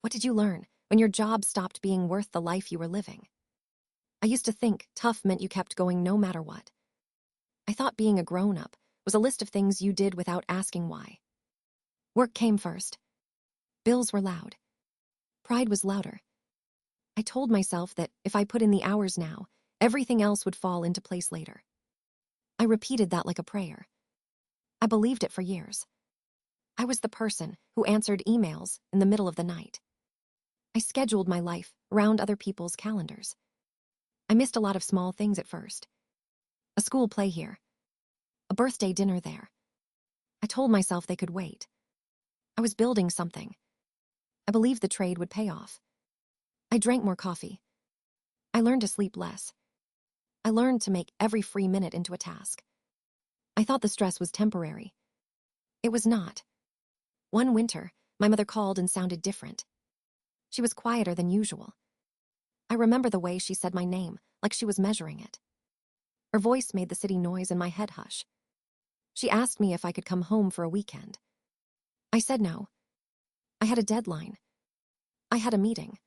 What did you learn when your job stopped being worth the life you were living? I used to think tough meant you kept going no matter what. I thought being a grown-up was a list of things you did without asking why. Work came first. Bills were loud. Pride was louder. I told myself that if I put in the hours now, everything else would fall into place later. I repeated that like a prayer. I believed it for years. I was the person who answered emails in the middle of the night. I scheduled my life around other people's calendars. I missed a lot of small things at first. A school play here. A birthday dinner there. I told myself they could wait. I was building something. I believed the trade would pay off. I drank more coffee. I learned to sleep less. I learned to make every free minute into a task. I thought the stress was temporary. It was not. One winter, my mother called and sounded different. She was quieter than usual. I remember the way she said my name, like she was measuring it. Her voice made the city noise in my head hush. She asked me if I could come home for a weekend. I said no. I had a deadline. I had a meeting.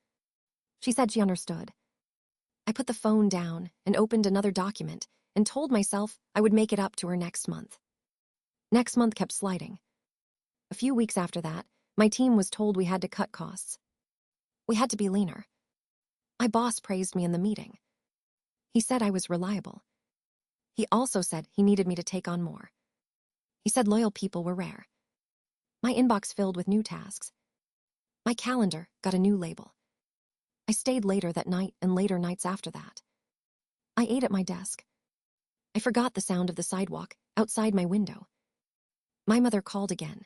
She said she understood. I put the phone down and opened another document and told myself I would make it up to her next month. Next month kept sliding. A few weeks after that, my team was told we had to cut costs. We had to be leaner. My boss praised me in the meeting. He said I was reliable. He also said he needed me to take on more. He said loyal people were rare. My inbox filled with new tasks. My calendar got a new label. I stayed later that night and later nights after that. I ate at my desk. I forgot the sound of the sidewalk outside my window. My mother called again.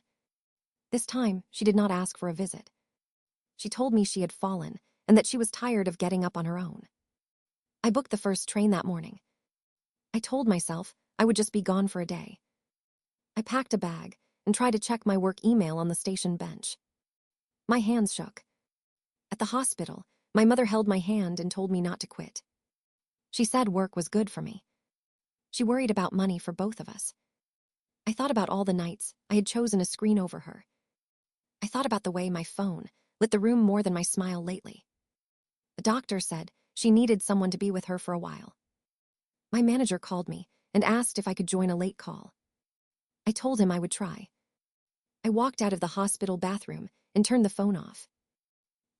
This time, she did not ask for a visit. She told me she had fallen and that she was tired of getting up on her own. I booked the first train that morning. I told myself I would just be gone for a day. I packed a bag and tried to check my work email on the station bench. My hands shook. At the hospital, my mother held my hand and told me not to quit. She said work was good for me. She worried about money for both of us. I thought about all the nights I had chosen to screen over her. I thought about the way my phone lit the room more than my smile lately. The doctor said she needed someone to be with her for a while. My manager called me and asked if I could join a late call. I told him I would try. I walked out of the hospital bathroom and turned the phone off.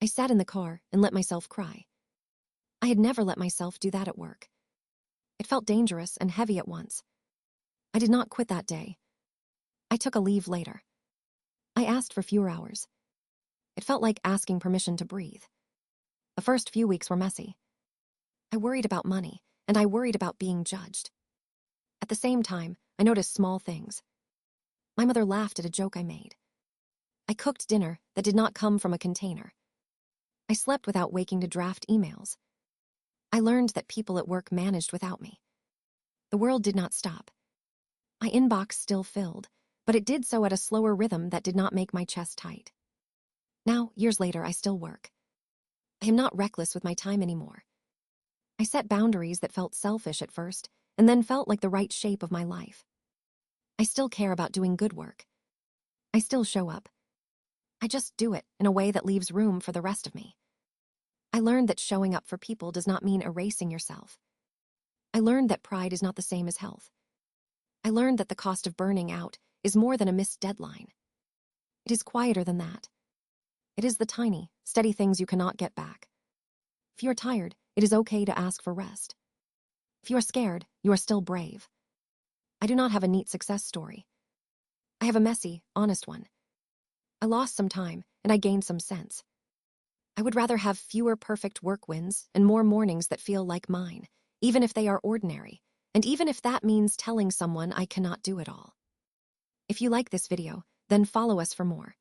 I sat in the car and let myself cry. I had never let myself do that at work. It felt dangerous and heavy at once. I did not quit that day. I took a leave later. I asked for fewer hours. It felt like asking permission to breathe. The first few weeks were messy. I worried about money, and I worried about being judged. At the same time, I noticed small things. My mother laughed at a joke I made. I cooked dinner that did not come from a container. I slept without waking to draft emails. I learned that people at work managed without me. The world did not stop. My inbox still filled, but it did so at a slower rhythm that did not make my chest tight. Now, years later, I still work. I am not reckless with my time anymore. I set boundaries that felt selfish at first, and then felt like the right shape of my life. I still care about doing good work. I still show up. I just do it in a way that leaves room for the rest of me. I learned that showing up for people does not mean erasing yourself. I learned that pride is not the same as health. I learned that the cost of burning out is more than a missed deadline. It is quieter than that. It is the tiny, steady things you cannot get back. If you are tired, it is okay to ask for rest. If you are scared, you are still brave. I do not have a neat success story. I have a messy, honest one. I lost some time, and I gained some sense. I would rather have fewer perfect work wins and more mornings that feel like mine, even if they are ordinary, and even if that means telling someone I cannot do it all. If you like this video, then follow us for more.